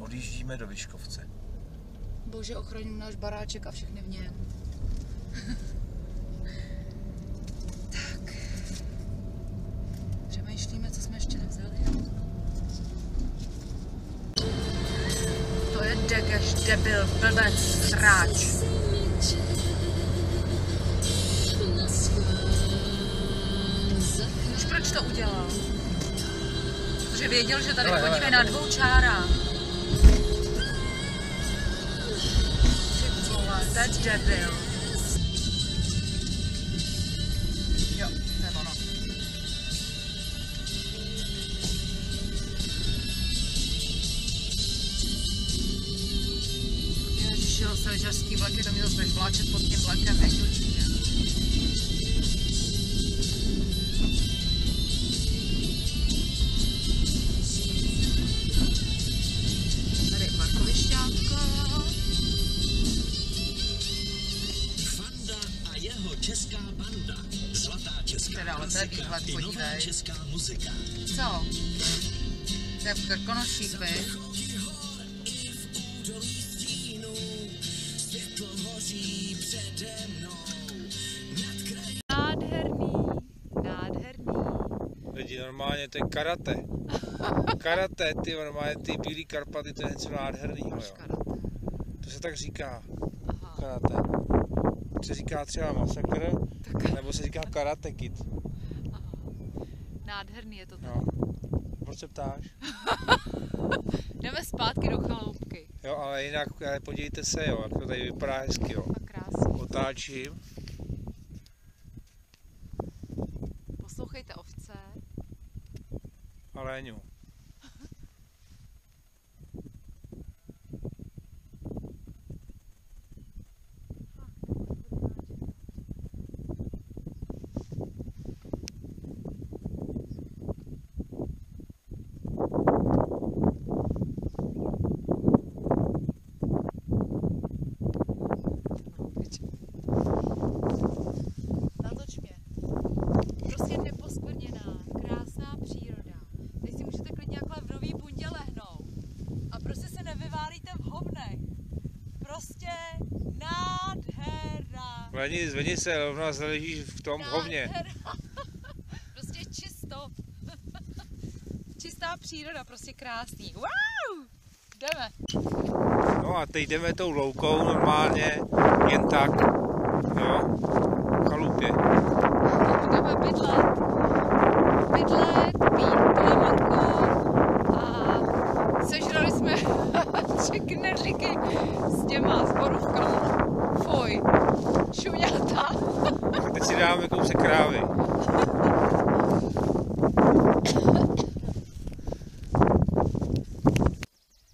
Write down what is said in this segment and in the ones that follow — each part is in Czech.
odjíždíme do Vyškovce. Bože, ochraňuj náš baráček a všechny v něm. Tak. Přemýšlíme, co jsme ještě nevzali. To je degeš, debil, blbec, sráč. Už proč to udělal? Protože věděl, že tady chodíme na 2 čárách. Ty vole, to je debil. Jo, to je ono. Ježišil, seličařský vlaky, to mě zase budeš vláčet pod tím vlakem, jak určitě. Tady je parkovišťátka. Fanda a jeho česká banda. Zlatá česká Teda, ale to je výhled, i nová podívej. česká muzika. Co? To je v Krkonoších, vy? Nádherný, nádherný. Lidi, normálně to je karate. Karate, ty normálně ty Bílý Karpaty, to je něco nádhernýho, jo. Karate. To se tak říká, Aha. karate. Se říká třeba masakr, nebo se říká karate kid. Aha. Nádherný je to tady. No. Proč se ptáš? Jdeme zpátky do chaloupky. Jo, ale jinak podívejte se, jo, jak to tady vypadá hezky, jo. A krásně. Otáčím. Poslouchejte ovce. A Léňu. Natoč mě. Prostě neposkvrněná, krásná příroda. Teď si můžete klidně jakhle v Nový Bundě lehnout. A prostě se nevyválíte v hovnech. Prostě nádhera. Léni, zvedni se, rovna zaležíš v tom hovně. Prostě čisto. Čistá příroda, prostě krásný. Wow! Jdeme. No a teď jdeme tou loukou normálně, jen tak, jo, v chalupě. Jdeme bydlet. Bydlet, pít pilemanku a sežrali jsme 3 knedlíky s těma, s borůvkama. Fuj, šuňata. A teď si dáme kousek krávy.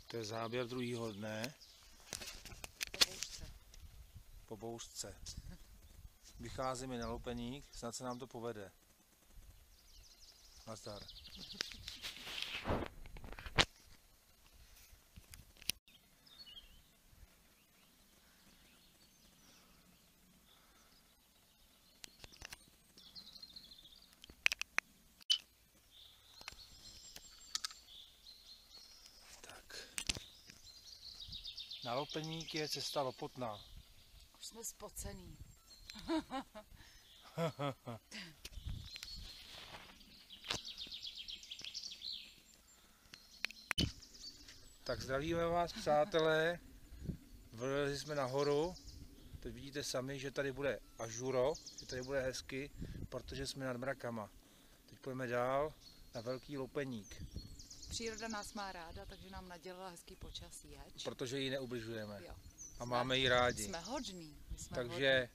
To je záběr druhýho dne po bouřce. Vycházíme na Lopeník, snad se nám to povede. Nazdar. Na Lopeník je cesta Lopotná. Už jsme spocený. Tak zdravíme vás, přátelé. Vylezli jsme nahoru. Teď vidíte sami, že tady bude ažuro, že tady bude hezky, protože jsme nad mrakama. Teď půjdeme dál na Velký Lopeník. Příroda nás má ráda, takže nám nadělala hezký počasí, ječ? Protože ji neubližujeme. Jo. A máme ji rádi. Jsme hodní. My jsme Takže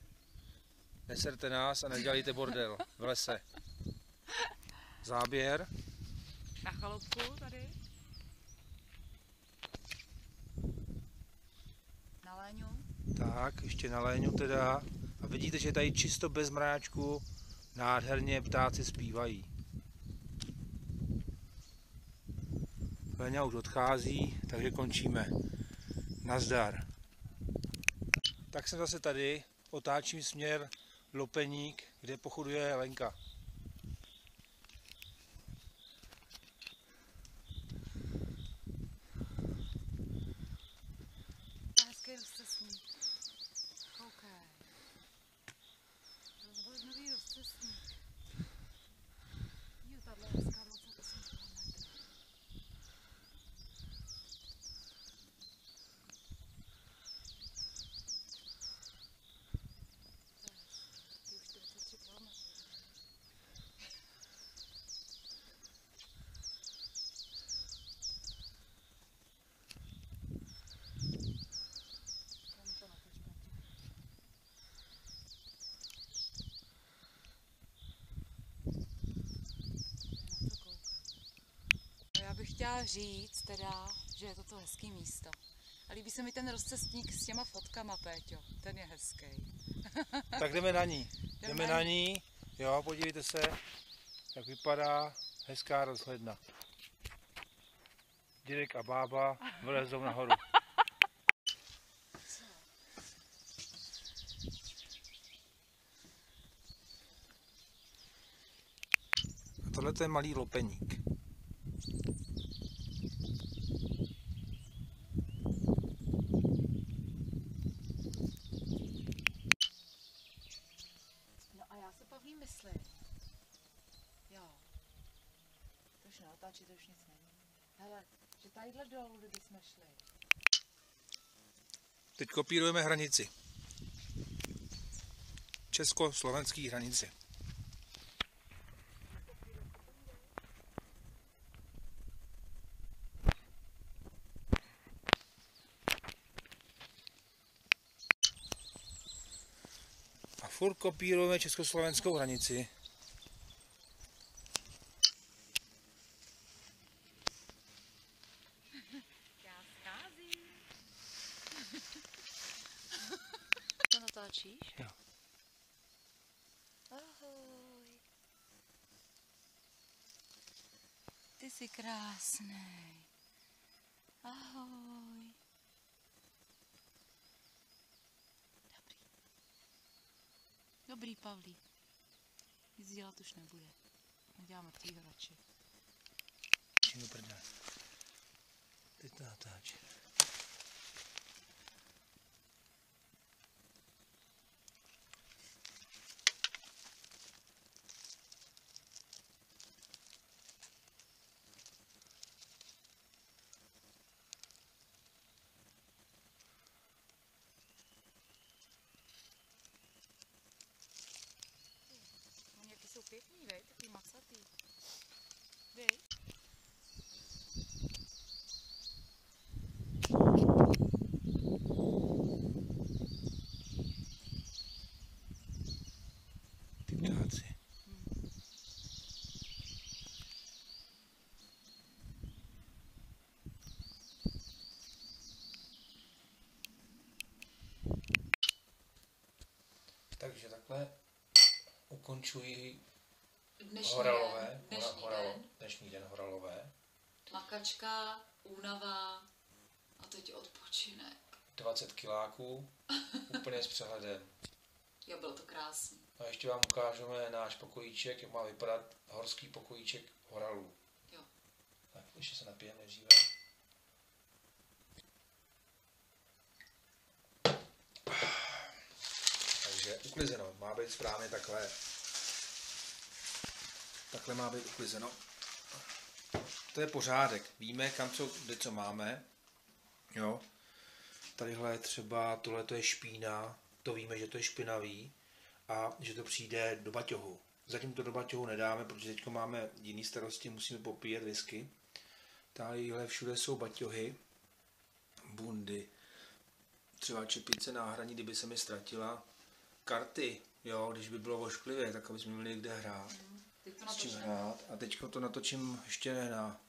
neserte nás a nedělejte bordel v lese. Záběr. na chaloupku tady. Na Léňu. Tak, ještě na Léňu teda. A vidíte, že je tady čisto bez mráčku. Nádherně ptáci zpívají. Léňa už odchází, takže končíme. Nazdar. Tak jsem zase tady, otáčím směr Lopeník, kde pochoduje Lenka. chtěla říct teda, že je to hezký místo. A líbí se mi ten rozcestník s těma fotkama, Péťo. Ten je hezký. Tak jdeme na ní. Jdeme na ní. Jo, podívejte se, jak vypadá hezká rozhledna. Dědek a bába vylezou nahoru. A tohle je malý lopeník. No a já se Pavlí myslím. Jo. To už neotáčí, to už nic není. Hele, že tadyhle dolů, kdyby jsme šli. Teď kopírujeme hranici. Česko-slovenský hranici. A furt kopírujeme československou hranici. Já scházím. To natáčíš? Jo. Ahoj. Ty jsi krásnej. Ahoj. Dobrý. Dobrý, Pavlí. Nic dělat už nebude. Neděláme tvýho radši. Čím prdele. Teď to natáčí. Oni jaký jsou pěkný, vej? Takový masatý. Vej? Ty ptáci. Takže takhle ukončují Horalové, dnešní den Horalové. Makačka, únava a teď odpočinek. 20 kiláků, úplně s přehledem. Jo, bylo to krásný. A ještě vám ukážeme náš pokojíček, jak má vypadat horský pokojíček Horalů. Jo. Tak ještě se napijeme dříve. Takže uklizeno, má být správně takhle. Takhle má být uklizeno. To je pořádek. Víme, kam kde co máme. Jo. Tadyhle třeba, tohle to je špína. To víme, že to je špinavý. A že to přijde do baťohu. Zatím to do baťohu nedáme, protože teď máme jiný starosti, musíme popíjet whisky. Tadyhle všude jsou baťohy. Bundy. Třeba čepice náhradní, kdyby se mi ztratila. Karty, jo, když by bylo ošklivé, tak aby jsme měli kde hrát. S čím hrát. A teď to natočím ještě na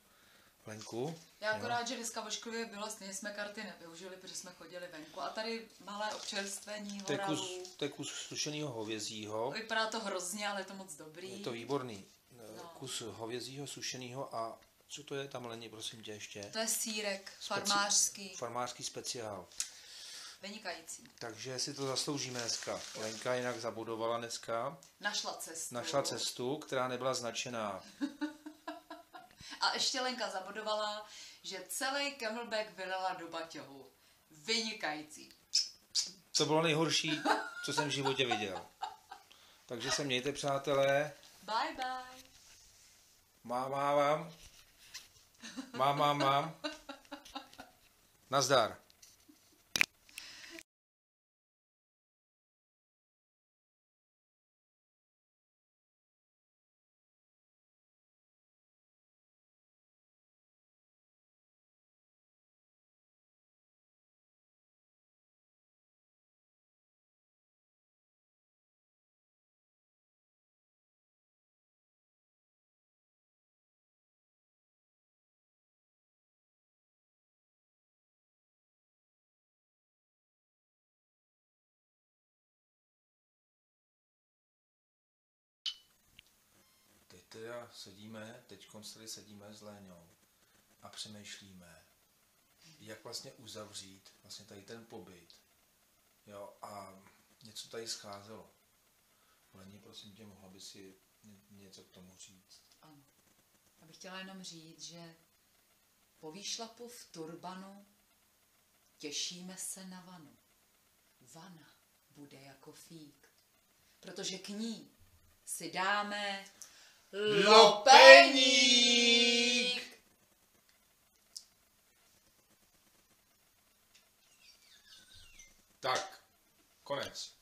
Lenku. Já akorát, že dneska ošklivě bylo, stejně jsme karty nevyužili, protože jsme chodili venku. A tady malé občerstvení Horalů. To je kus sušeného hovězího. Vypadá to hrozně, ale je to moc dobrý. Je to výborný. No. Kus hovězího sušeného a co to je tam, Leni, prosím tě ještě? To je sýrek farmářský. Farmářský speciál. Vynikající. Takže si to zasloužíme dneska. Lenka jinak zabudovala dneska. Našla cestu, která nebyla značená. A ještě Lenka zabudovala, že celý Camelback vylila do baťohu. Vynikající. To bylo nejhorší, co jsem v životě viděl. Takže se mějte, přátelé. Bye bye. Mám. Nazdar. teda sedíme, tady sedíme s Léňou a přemýšlíme, jak vlastně uzavřít vlastně tady ten pobyt. Jo, a něco tady scházelo. Leni, prosím tě, mohla by si něco k tomu říct? Ano. Já bych chtěla jenom říct, že po výšlapu v Turbanu těšíme se na vanu. Vana bude jako fík, protože k ní si dáme lopeník. Tak, konec.